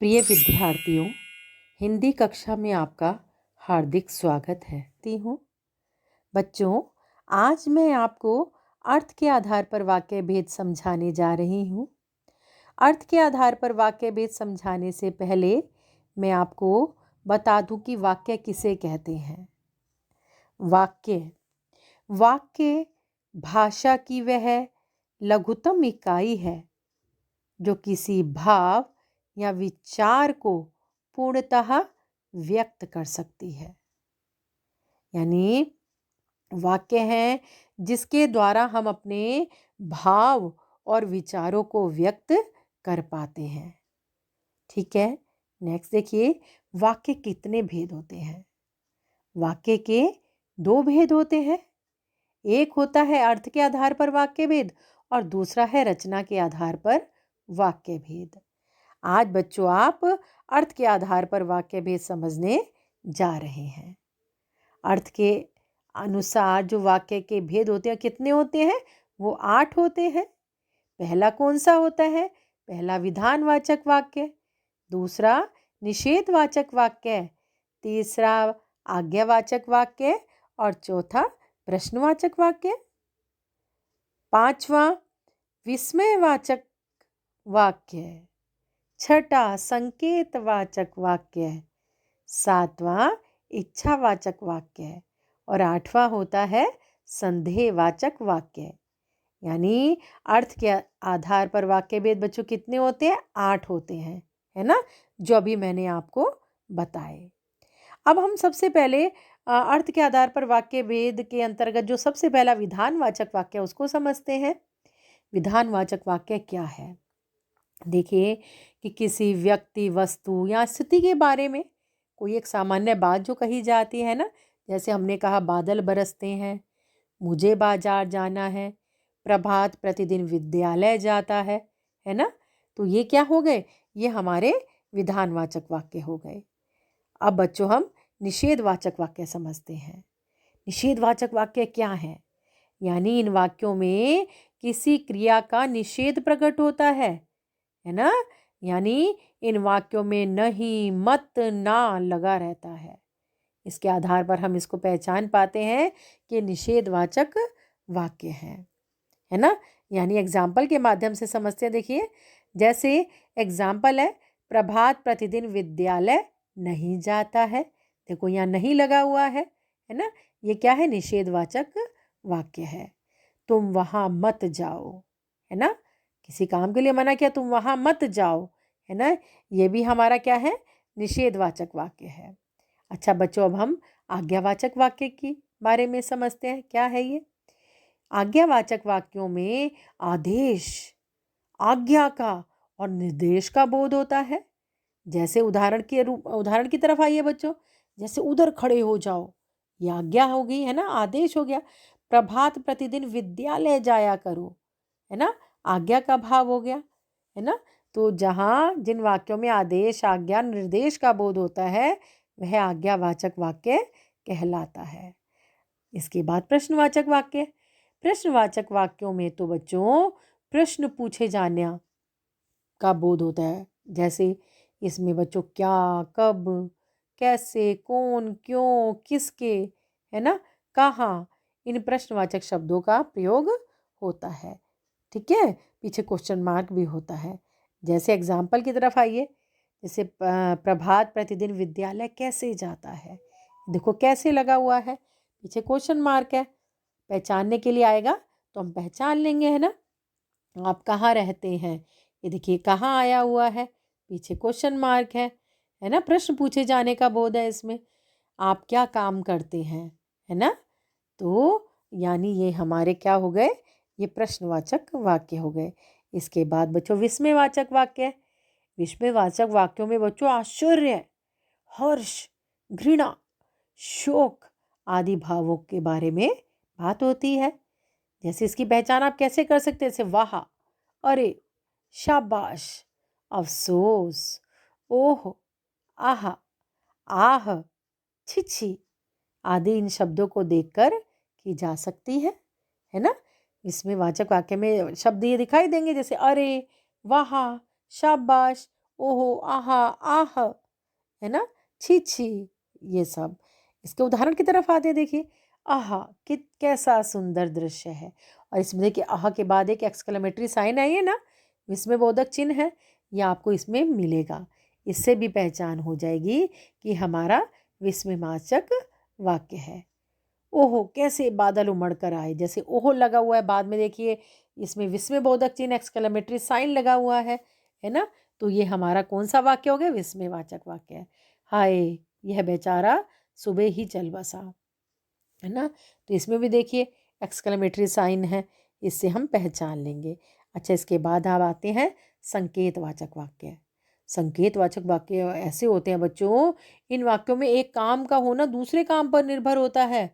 प्रिय विद्यार्थियों, हिंदी कक्षा में आपका हार्दिक स्वागत है। बच्चों, आज मैं आपको अर्थ के आधार पर वाक्य भेद समझाने जा रही हूँ। अर्थ के आधार पर वाक्य भेद समझाने से पहले मैं आपको बता दूं कि वाक्य किसे कहते हैं। वाक्य वाक्य भाषा की वह लघुतम इकाई है जो किसी भाव या विचार को पूर्णतः व्यक्त कर सकती है। यानी वाक्य है जिसके द्वारा हम अपने भाव और विचारों को व्यक्त कर पाते हैं। ठीक है, नेक्स्ट देखिए, वाक्य कितने भेद होते हैं। वाक्य के दो भेद होते हैं। एक होता है अर्थ के आधार पर वाक्य भेद और दूसरा है रचना के आधार पर वाक्य भेद। आज बच्चों आप अर्थ के आधार पर वाक्य भेद समझने जा रहे हैं। अर्थ के अनुसार जो वाक्य के भेद होते हैं कितने होते हैं? वो 8 होते हैं। पहला कौन सा होता है? पहला विधानवाचक वाक्य, दूसरा निषेधवाचक वाक्य, तीसरा आज्ञावाचक वाक्य और चौथा प्रश्नवाचक वाक्य, पांचवा विस्मयवाचक वाक्य, छठा संकेतवाचक वाक्य, सातवां इच्छावाचक वाक्य और आठवां होता है संदेहवाचक वाक्य। यानी अर्थ के आधार पर वाक्य भेद बच्चों कितने होते हैं? 8 होते हैं, है ना, जो अभी मैंने आपको बताए। अब हम सबसे पहले अर्थ के आधार पर वाक्य भेद के अंतर्गत जो सबसे पहला विधानवाचक वाक्य उसको समझते हैं। विधानवाचक वाक्य क्या है? देखिए कि किसी व्यक्ति, वस्तु या स्थिति के बारे में कोई एक सामान्य बात जो कही जाती है ना, जैसे हमने कहा बादल बरसते हैं, मुझे बाजार जाना है, प्रभात प्रतिदिन विद्यालय जाता है ना। तो ये क्या हो गए? ये हमारे विधानवाचक वाक्य हो गए। अब बच्चों हम निषेधवाचक वाक्य समझते हैं। निषेधवाचक वाक्य क्या है? यानी इन वाक्यों में किसी क्रिया का निषेध प्रकट होता है ना। यानी इन वाक्यों में नहीं, मत, ना लगा रहता है। इसके आधार पर हम इसको पहचान पाते हैं कि निषेधवाचक वाक्य है ना। यानी एग्जाम्पल के माध्यम से समझते हैं। देखिए, जैसे एग्जाम्पल है, प्रभात प्रतिदिन विद्यालय नहीं जाता है। देखो यहाँ नहीं लगा हुआ है ना। ये क्या है? निषेधवाचक वाक्य है। तुम वहां मत जाओ, है ना, किसी काम के लिए मना किया, तुम वहां मत जाओ, है ना। ये भी हमारा क्या है? निषेधवाचक वाक्य है। अच्छा बच्चों, अब हम आज्ञावाचक वाक्य के बारे में समझते हैं। क्या है ये? आज्ञावाचक वाक्यों में आदेश, आज्ञा का और निर्देश का बोध होता है। जैसे उदाहरण की तरफ आइए बच्चों। जैसे उधर खड़े हो जाओ, ये आज्ञा हो गई, है ना, आदेश हो गया। प्रभात प्रतिदिन विद्यालय जाया करो, है ना, आज्ञा का भाव हो गया, है ना। तो जहाँ जिन वाक्यों में आदेश, आज्ञा, निर्देश का बोध होता है वह आज्ञावाचक वाक्य कहलाता है। इसके बाद प्रश्नवाचक वाक्य। प्रश्नवाचक वाक्यों में तो बच्चों प्रश्न पूछे जाने का बोध होता है। जैसे इसमें बच्चों क्या, कब, कैसे, कौन, क्यों, किसके, है ना, कहाँ, इन प्रश्नवाचक शब्दों का प्रयोग होता है। ठीक है, पीछे क्वेश्चन मार्क भी होता है। जैसे एग्जाम्पल की तरफ आइए। जैसे प्रभात प्रतिदिन विद्यालय कैसे जाता है। देखो कैसे लगा हुआ है, पीछे क्वेश्चन मार्क है। पहचानने के लिए आएगा तो हम पहचान लेंगे, है ना। आप कहाँ रहते हैं, ये देखिए कहाँ आया हुआ है, पीछे क्वेश्चन मार्क है ना। प्रश्न पूछे जाने का बोध है इसमें। आप क्या काम करते हैं, है ना। तो यानी ये हमारे क्या हो गए? ये प्रश्नवाचक वाक्य हो गए। इसके बाद बच्चों विस्मयवाचक वाक्य। विस्मयवाचक वाक्यों में बच्चों आश्चर्य, हर्ष, घृणा, शोक आदि भावों के बारे में बात होती है। जैसे इसकी पहचान आप कैसे कर सकते हैं? जैसे वाह, अरे, शाबाश, अफसोस, ओह, आह, आह, छिछी आदि इन शब्दों को देखकर की जा सकती है ना। इसमें वाचक वाक्य में शब्द ये दिखाई देंगे, जैसे अरे, वाह, शाबाश, ओहो, आहा, आह, है ना, छी छी, ये सब। इसके उदाहरण की तरफ आते हैं, देखिए, आहा, कि कैसा सुंदर दृश्य है। और इसमें देखिए आहा के बाद एक एक्सक्लेमेटरी साइन आई है ना, विस्मय बोधक चिन्ह है, यह आपको इसमें मिलेगा। इससे भी पहचान हो जाएगी कि हमारा विस्मयवाचक वाक्य है। ओहो, कैसे बादल उमड़ कर आए, जैसे ओहो लगा हुआ है, बाद में देखिए इसमें विस्मय बोधक चिन्ह एक्सक्लेमेटरी साइन लगा हुआ है ना, तो ये हमारा कौन सा वाक्य हो गया, विस्मयवाचक वाक्य है। हाय, यह बेचारा सुबह ही चल बसा, है ना, तो इसमें भी देखिए एक्सक्लेमेटरी साइन है, इससे हम पहचान लेंगे। अच्छा, इसके बाद आप आते हैं संकेतवाचक वाक्य। संकेतवाचक वाक्य ऐसे होते हैं बच्चों, इन वाक्यों में एक काम का होना दूसरे काम पर निर्भर होता है,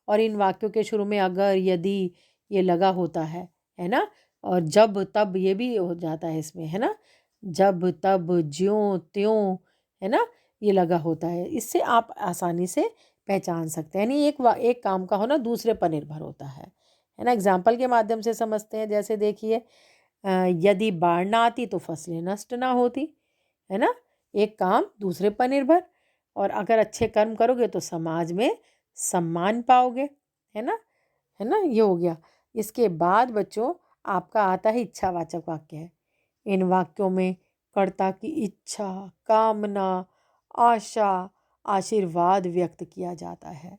और इन वाक्यों के शुरू में अगर, यदि ये लगा होता है ना, और जब तब ये भी हो जाता है इसमें, है ना, जब तब ज्यों त्यों, है ना, ये लगा होता है। इससे आप आसानी से पहचान सकते हैं, यानी एक काम का होना दूसरे पर निर्भर होता है ना। एग्जाम्पल के माध्यम से समझते हैं, जैसे देखिए, यदि बाढ़ ना आती तो फसलें नष्ट ना होती, है ना, एक काम दूसरे पर निर्भर। और अगर अच्छे कर्म करोगे तो समाज में सम्मान पाओगे, है ना, ये हो गया। इसके बाद बच्चों आपका आता है इच्छावाचक वाक्य है। इन वाक्यों में कर्ता की इच्छा, कामना, आशा, आशीर्वाद व्यक्त किया जाता है।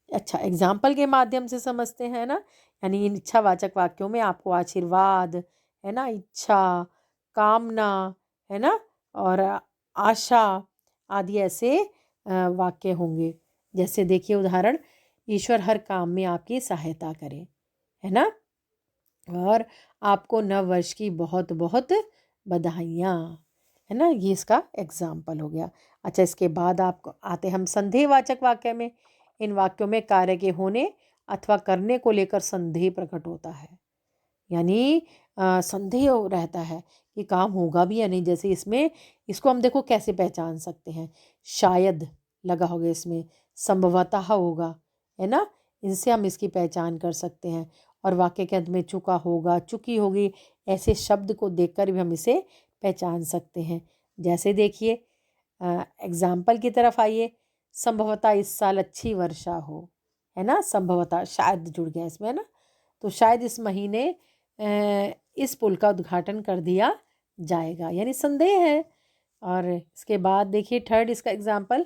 अच्छा, एग्जाम्पल के माध्यम से समझते हैं ना, यानी इन इच्छावाचक वाक्यों में आपको आशीर्वाद, है ना, इच्छा, कामना, है ना, और आशा आदि ऐसे वाक्य होंगे। जैसे देखिए उदाहरण, ईश्वर हर काम में आपकी सहायता करे, है ना, और आपको नव वर्ष की बहुत बहुत बधाइयाँ, है ना, ये इसका एग्जाम्पल हो गया। अच्छा, इसके बाद आपको आते हम संदेहवाचक वाक्य में। इन वाक्यों में कार्य के होने अथवा करने को लेकर संदेह प्रकट होता है, यानी संदेह रहता है कि काम होगा भी या नहीं। जैसे इसमें, इसको हम देखो कैसे पहचान सकते हैं, शायद लगा होगा इसमें, संभवतः होगा, है ना, इनसे हम इसकी पहचान कर सकते हैं। और वाक्य के अंत में चुका होगा, चुकी होगी, ऐसे शब्द को देखकर भी हम इसे पहचान सकते हैं। जैसे देखिए एग्जाम्पल की तरफ आइए, संभवतः इस साल अच्छी वर्षा हो, है ना, संभवतः शायद जुड़ गया इसमें, है ना, तो शायद इस महीने इस पुल का उद्घाटन कर दिया जाएगा, यानी संदेह है। और इसके बाद देखिए थर्ड इसका एग्जाम्पल,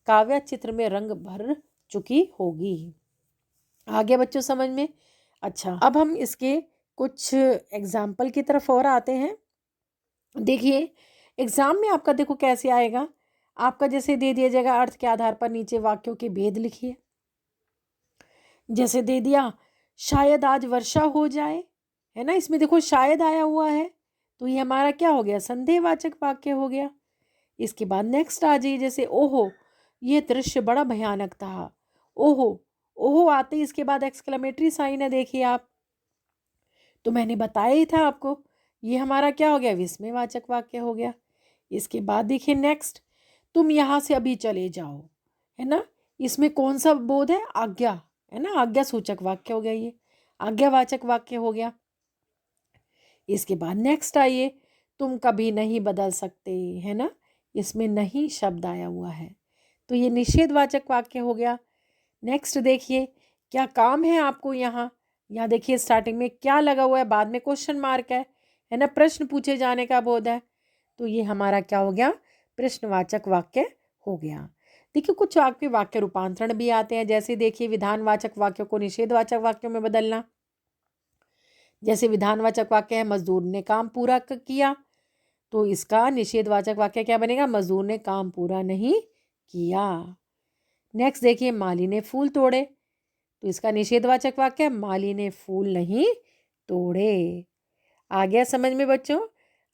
काव्या चित्र में रंग भर चुकी होगी। आगे बच्चों समझ में। अच्छा, अब हम इसके कुछ एग्जाम्पल की तरफ और आते हैं। देखिए एग्जाम में आपका देखो कैसे आएगा, आपका जैसे दे दिया जाएगा अर्थ के आधार पर नीचे वाक्यों के भेद लिखिए। जैसे दे दिया, शायद आज वर्षा हो जाए, है ना, इसमें देखो शायद आया हुआ है, तो ये हमारा क्या हो गया, संदेहवाचक वाक्य हो गया। इसके बाद नेक्स्ट आ जाइए, जैसे ओहो, ये दृश्य बड़ा भयानक था। ओहो, ओहो आते ही इसके बाद एक्सक्लेमेटरी साइन है, देखिए आप, तो मैंने बताया ही था आपको, ये हमारा क्या हो गया, विस्मयवाचक वाक्य हो गया। इसके बाद देखिए नेक्स्ट, तुम यहाँ से अभी चले जाओ, है ना, इसमें कौन सा बोध है, आज्ञा, है ना, आज्ञा सूचक वाक्य हो गया, ये आज्ञावाचक वाक्य हो गया। इसके बाद नेक्स्ट आइए, तुम कभी नहीं बदल सकते, है ना, इसमें नहीं शब्द आया हुआ है, तो ये निषेधवाचक वाक्य हो गया। नेक्स्ट देखिए, क्या काम है आपको यहाँ, यहाँ देखिए स्टार्टिंग में क्या लगा हुआ है, बाद में क्वेश्चन मार्क है ना, प्रश्न पूछे जाने का बोध है, तो ये हमारा क्या हो गया, प्रश्नवाचक वाक्य हो गया। देखिए कुछ आपके वाक्य रूपांतरण भी आते हैं, जैसे देखिए विधानवाचक वाक्यों को निषेधवाचक वाक्यों में बदलना। जैसे विधानवाचक वाक्य है, मजदूर ने काम पूरा किया, तो इसका निषेधवाचक वाक्य क्या बनेगा, मजदूर ने काम पूरा नहीं किया। नेक्स्ट देखिए, माली ने फूल तोड़े, तो इसका निषेधवाचक वाक्य, माली ने फूल नहीं तोड़े। आ गया समझ में बच्चों।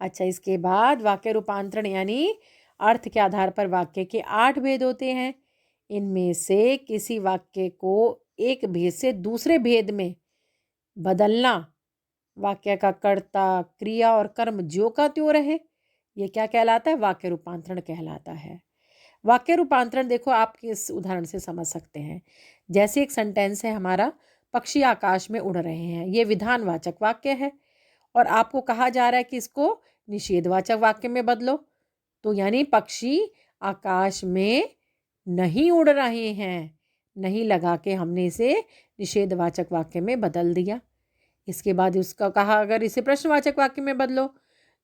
अच्छा, इसके बाद वाक्य रूपांतरण, यानी अर्थ के आधार पर वाक्य के 8 भेद होते हैं। इनमें से किसी वाक्य को एक भेद से दूसरे भेद में बदलना, वाक्य का कर्ता, क्रिया और कर्म ज्यों का त्यों रहे, ये क्या कहलाता है, वाक्य रूपांतरण कहलाता है। वाक्य रूपांतरण देखो आप किस उदाहरण से समझ सकते हैं। जैसे एक सेंटेंस है हमारा, पक्षी आकाश में उड़ रहे हैं, ये विधानवाचक वाक्य है, और आपको कहा जा रहा है कि इसको निषेधवाचक वाक्य में बदलो, तो यानी पक्षी आकाश में नहीं उड़ रहे हैं, नहीं लगा के हमने इसे निषेधवाचक वाक्य में बदल दिया। इसके बाद उसका कहा अगर इसे प्रश्नवाचक वाक्य में बदलो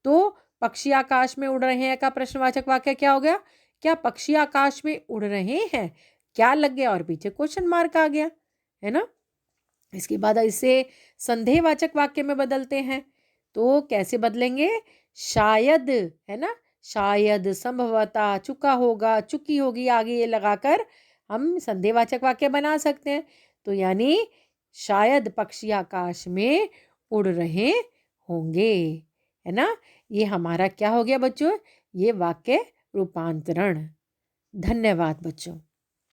तो पक्षी आकाश में उड़ रहे हैं का प्रश्नवाचक वाक्य क्या हो गया? क्या पक्षी आकाश में उड़ रहे हैं? क्या लग गया और पीछे क्वेश्चन मार्क आ गया, है ना। इसके बाद इसे संदेहवाचक वाक्य में बदलते हैं तो कैसे बदलेंगे? शायद, है ना, शायद, संभवतः, चुका होगा, चुकी होगी, आगे ये लगाकर हम संदेहवाचक वाक्य बना सकते हैं। तो यानी शायद पक्षी आकाश में उड़ रहे होंगे, है ना। ये हमारा क्या हो गया बच्चों? ये वाक्य रूपांतरण। धन्यवाद बच्चों।